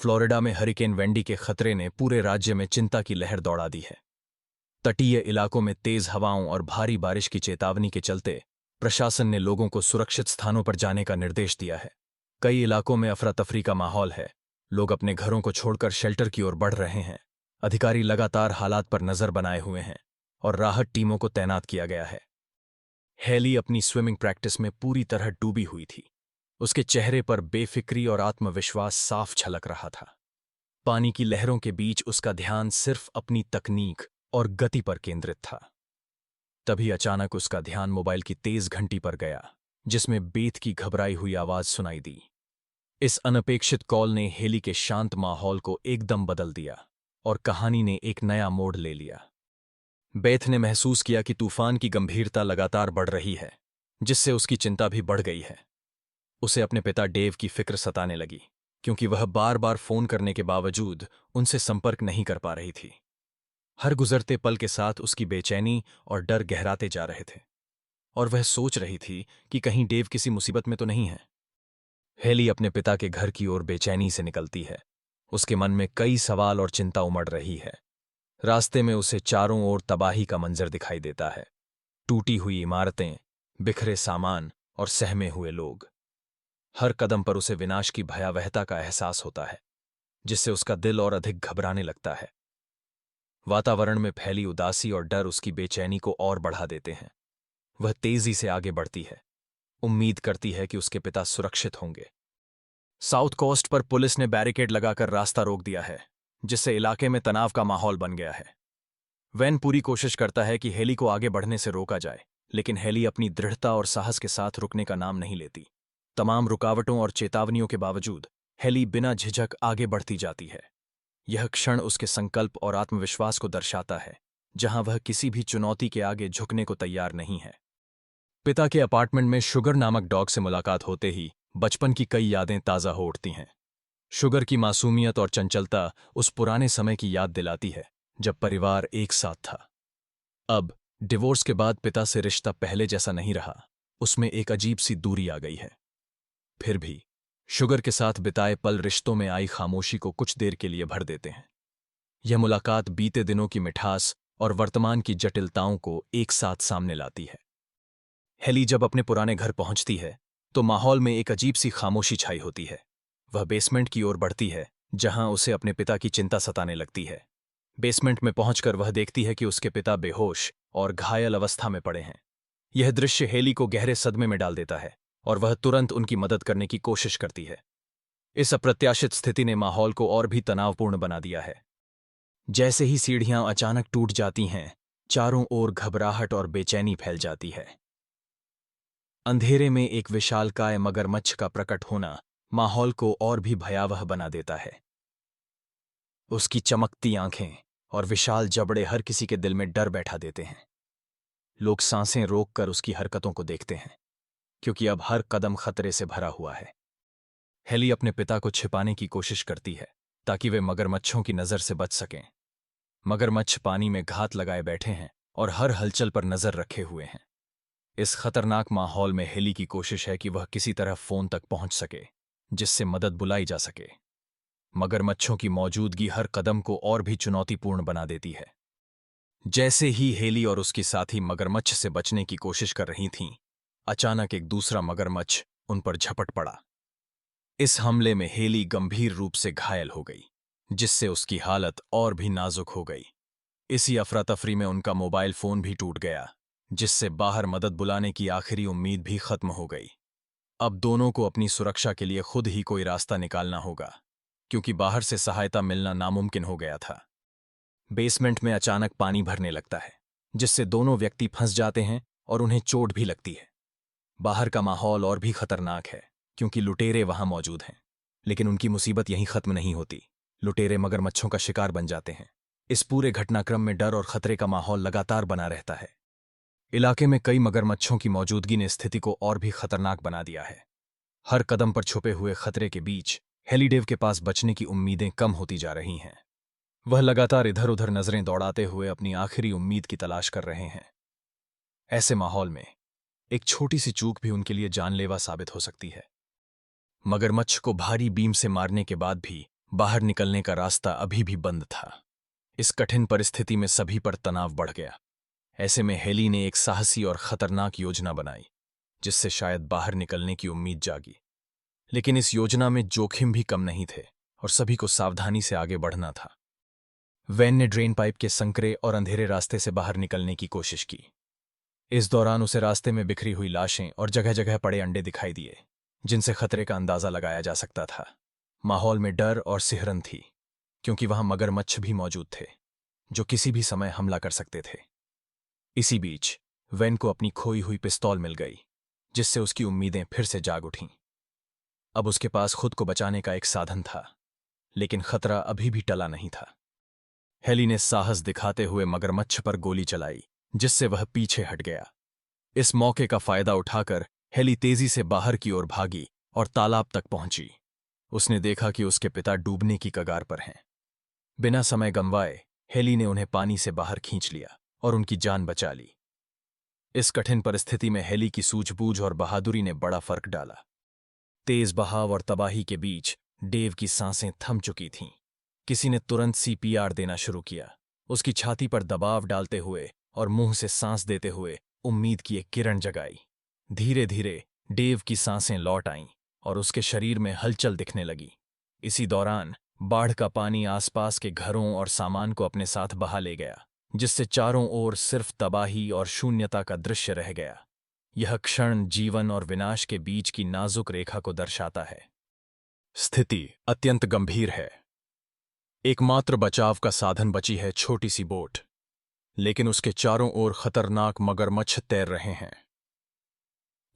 Florida में hurricane Wendy के खतरे ने पूरे राज्य में चिंता की लहर दौड़ा दी है। तटीय इलाकों में तेज हवाओं और भारी बारिश की चेतावनी के चलते प्रशासन ने लोगों को सुरक्षित स्थानों पर जाने का निर्देश दिया है। कई इलाकों में अफरा तफरी का माहौल है। लोग अपने घरों को छोड़कर शेल्टर की ओर बढ़ रहे हैं। अधिकारी लगातार हालात पर नजर बनाए हुए हैं और राहत टीमों को तैनात किया गया है। हेली अपनी स्विमिंग प्रैक्टिस में पूरी तरह डूबी हुई थी। उसके चेहरे पर बेफिक्री और आत्मविश्वास साफ झलक रहा था। पानी की लहरों के बीच उसका ध्यान सिर्फ अपनी तकनीक और गति पर केंद्रित था। तभी अचानक उसका ध्यान मोबाइल की तेज घंटी पर गया, जिसमें बेत की घबराई हुई आवाज सुनाई दी। इस अनपेक्षित कॉल ने हेली के शांत माहौल को एकदम बदल दिया और कहानी ने एक नया मोड़ ले लिया। बेथ ने महसूस किया कि तूफान की गंभीरता लगातार बढ़ रही है, जिससे उसकी चिंता भी बढ़ गई है। उसे अपने पिता डेव की फिक्र सताने लगी, क्योंकि वह बार बार फोन करने के बावजूद उनसे संपर्क नहीं कर पा रही थी। हर गुजरते पल के साथ उसकी बेचैनी और डर गहराते जा रहे थे, और वह सोच रही थी कि कहीं डेव किसी मुसीबत में तो नहीं है। हेली अपने पिता के घर की ओर बेचैनी से निकलती है। उसके मन में कई सवाल और चिंता उमड़ रही है। रास्ते में उसे चारों ओर तबाही का मंजर दिखाई देता है। टूटी हुई इमारतें, बिखरे सामान और सहमे हुए लोग। हर कदम पर उसे विनाश की भयावहता का एहसास होता है, जिससे उसका दिल और अधिक घबराने लगता है। वातावरण में फैली उदासी और डर उसकी बेचैनी को और बढ़ा देते हैं। वह तेजी से आगे बढ़ती है, उम्मीद करती है कि उसके पिता सुरक्षित होंगे। साउथ कोस्ट पर पुलिस ने बैरिकेड लगाकर रास्ता रोक दिया है, जिससे इलाके में तनाव का माहौल बन गया है। वैन पूरी कोशिश करता है कि हेली को आगे बढ़ने से रोका जाए, लेकिन हेली अपनी दृढ़ता और साहस के साथ रुकने का नाम नहीं लेती। तमाम रुकावटों और चेतावनियों के बावजूद हेली बिना झिझक आगे बढ़ती जाती है। यह क्षण उसके संकल्प और आत्मविश्वास को दर्शाता है, जहां वह किसी भी चुनौती के आगे झुकने को तैयार नहीं है। पिता के अपार्टमेंट में शुगर नामक डॉग से मुलाकात होते ही बचपन की कई यादें ताज़ा हो उठती हैं। शुगर की मासूमियत और चंचलता उस पुराने समय की याद दिलाती है, जब परिवार एक साथ था। अब डिवोर्स के बाद पिता से रिश्ता पहले जैसा नहीं रहा। उसमें एक अजीब सी दूरी आ गई है। फिर भी शुगर के साथ बिताए पल रिश्तों में आई खामोशी को कुछ देर के लिए भर देते हैं। यह मुलाकात बीते दिनों की मिठास और वर्तमान की जटिलताओं को एक साथ सामने लाती है। हेली जब अपने पुराने घर पहुंचती है, तो माहौल में एक अजीब सी खामोशी छाई होती है। वह बेसमेंट की ओर बढ़ती है, जहां उसे अपने पिता की चिंता सताने लगती है। बेसमेंट में पहुंचकर वह देखती है कि उसके पिता बेहोश और घायल अवस्था में पड़े हैं। यह दृश्य हेली को गहरे सदमे में डाल देता है, और वह तुरंत उनकी मदद करने की कोशिश करती है। इस अप्रत्याशित स्थिति ने माहौल को और भी तनावपूर्ण बना दिया है। जैसे ही सीढ़ियां अचानक टूट जाती हैं, चारों ओर घबराहट और बेचैनी फैल जाती है। अंधेरे में एक विशालकाय मगरमच्छ का प्रकट होना माहौल को और भी भयावह बना देता है। उसकी चमकती आंखें और विशाल जबड़े हर किसी के दिल में डर बैठा देते हैं। लोग सांसें रोककर उसकी हरकतों को देखते हैं, क्योंकि अब हर कदम खतरे से भरा हुआ है। हेली अपने पिता को छिपाने की कोशिश करती है, ताकि वे मगरमच्छों की नजर से बच सकें। मगरमच्छ पानी में घात लगाए बैठे हैं और हर हलचल पर नजर रखे हुए हैं। इस खतरनाक माहौल में हेली की कोशिश है कि वह किसी तरह फोन तक पहुंच सके, जिससे मदद बुलाई जा सके। मगरमच्छों की मौजूदगी हर कदम को और भी चुनौतीपूर्ण बना देती है। जैसे ही हेली और उसकी साथी मगरमच्छ से बचने की कोशिश कर रही थीं, अचानक एक दूसरा मगरमच्छ उन पर झपट पड़ा। इस हमले में हेली गंभीर रूप से घायल हो गई, जिससे उसकी हालत और भी नाजुक हो गई। इसी अफरा तफरी में उनका मोबाइल फोन भी टूट गया, जिससे बाहर मदद बुलाने की आखिरी उम्मीद भी खत्म हो गई। अब दोनों को अपनी सुरक्षा के लिए खुद ही कोई रास्ता निकालना होगा, क्योंकि बाहर से सहायता मिलना नामुमकिन हो गया था। बेसमेंट में अचानक पानी भरने लगता है, जिससे दोनों व्यक्ति फंस जाते हैं और उन्हें चोट भी लगती है। बाहर का माहौल और भी खतरनाक है, क्योंकि लुटेरे वहां मौजूद हैं। लेकिन उनकी मुसीबत यहीं खत्म नहीं होती। लुटेरे मगरमच्छों का शिकार बन जाते हैं। इस पूरे घटनाक्रम में डर और खतरे का माहौल लगातार बना रहता है। इलाके में कई मगरमच्छों की मौजूदगी ने स्थिति को और भी खतरनाक बना दिया है। हर कदम पर छुपे हुए खतरे के बीच हेली डेव के पास बचने की उम्मीदें कम होती जा रही हैं। वह लगातार इधर उधर नजरें दौड़ाते हुए अपनी आखिरी उम्मीद की तलाश कर रहे हैं। ऐसे माहौल में एक छोटी सी चूक भी उनके लिए जानलेवा साबित हो सकती है। मगरमच्छ को भारी बीम से मारने के बाद भी बाहर निकलने का रास्ता अभी भी बंद था। इस कठिन परिस्थिति में सभी पर तनाव बढ़ गया। ऐसे में हेली ने एक साहसी और खतरनाक योजना बनाई, जिससे शायद बाहर निकलने की उम्मीद जागी। लेकिन इस योजना में जोखिम भी कम नहीं थे और सभी को सावधानी से आगे बढ़ना था। वैन ने ड्रेन पाइप के संकरे और अंधेरे रास्ते से बाहर निकलने की कोशिश की। इस दौरान उसे रास्ते में बिखरी हुई लाशें और जगह जगह पड़े अंडे दिखाई दिए, जिनसे खतरे का अंदाजा लगाया जा सकता था। माहौल में डर और सिहरन थी, क्योंकि वहां मगरमच्छ भी मौजूद थे, जो किसी भी समय हमला कर सकते थे। इसी बीच वैन को अपनी खोई हुई पिस्तौल मिल गई, जिससे उसकी उम्मीदें फिर से जाग उठीं। अब उसके पास खुद को बचाने का एक साधन था, लेकिन खतरा अभी भी टला नहीं था। हेली ने साहस दिखाते हुए मगरमच्छ पर गोली चलाई, जिससे वह पीछे हट गया। इस मौके का फायदा उठाकर हेली तेजी से बाहर की ओर भागी और तालाब तक पहुंची। उसने देखा कि उसके पिता डूबने की कगार पर हैं। बिना समय गंवाए हेली ने उन्हें पानी से बाहर खींच लिया और उनकी जान बचा ली। इस कठिन परिस्थिति में हेली की सूझबूझ और बहादुरी ने बड़ा फर्क डाला। तेज बहाव और तबाही के बीच डेव की सांसें थम चुकी थीं। किसी ने तुरंत सीपीआर देना शुरू किया, उसकी छाती पर दबाव डालते हुए और मुंह से सांस देते हुए उम्मीद की एक किरण जगाई। धीरे धीरे डेव की सांसें लौट आईं और उसके शरीर में हलचल दिखने लगी। इसी दौरान बाढ़ का पानी आसपास के घरों और सामान को अपने साथ बहा ले गया, जिससे चारों ओर सिर्फ तबाही और शून्यता का दृश्य रह गया। यह क्षण जीवन और विनाश के बीच की नाजुक रेखा को दर्शाता है। स्थिति अत्यंत गंभीर है। एकमात्र बचाव का साधन बची है छोटी सी बोट, लेकिन उसके चारों ओर खतरनाक मगरमच्छ तैर रहे हैं।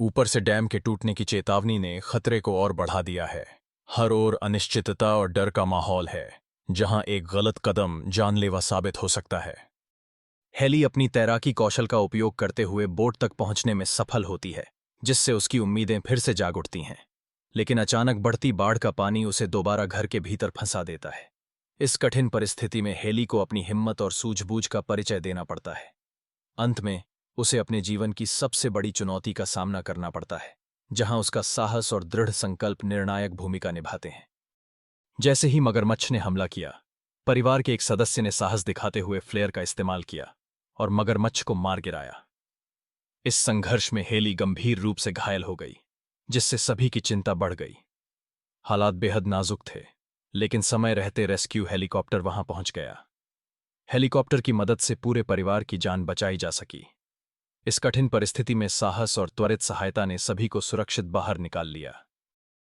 ऊपर से डैम के टूटने की चेतावनी ने खतरे को और बढ़ा दिया है। हर ओर अनिश्चितता और डर का माहौल है, जहां एक गलत कदम जानलेवा साबित हो सकता है। हेली अपनी तैराकी कौशल का उपयोग करते हुए बोट तक पहुंचने में सफल होती है, जिससे उसकी उम्मीदें फिर से जाग उठती हैं। लेकिन अचानक बढ़ती बाढ़ का पानी उसे दोबारा घर के भीतर फंसा देता है। इस कठिन परिस्थिति में हेली को अपनी हिम्मत और सूझबूझ का परिचय देना पड़ता है। अंत में उसे अपने जीवन की सबसे बड़ी चुनौती का सामना करना पड़ता है, जहां उसका साहस और दृढ़ संकल्प निर्णायक भूमिका निभाते हैं। जैसे ही मगरमच्छ ने हमला किया, परिवार के एक सदस्य ने साहस दिखाते हुए फ्लेयर का इस्तेमाल किया और मगरमच्छ को मार गिराया। इस संघर्ष में हेली गंभीर रूप से घायल हो गई, जिससे सभी की चिंता बढ़ गई। हालात बेहद नाजुक थे, लेकिन समय रहते रेस्क्यू हेलीकॉप्टर वहां पहुंच गया। हेलीकॉप्टर की मदद से पूरे परिवार की जान बचाई जा सकी। इस कठिन परिस्थिति में साहस और त्वरित सहायता ने सभी को सुरक्षित बाहर निकाल लिया।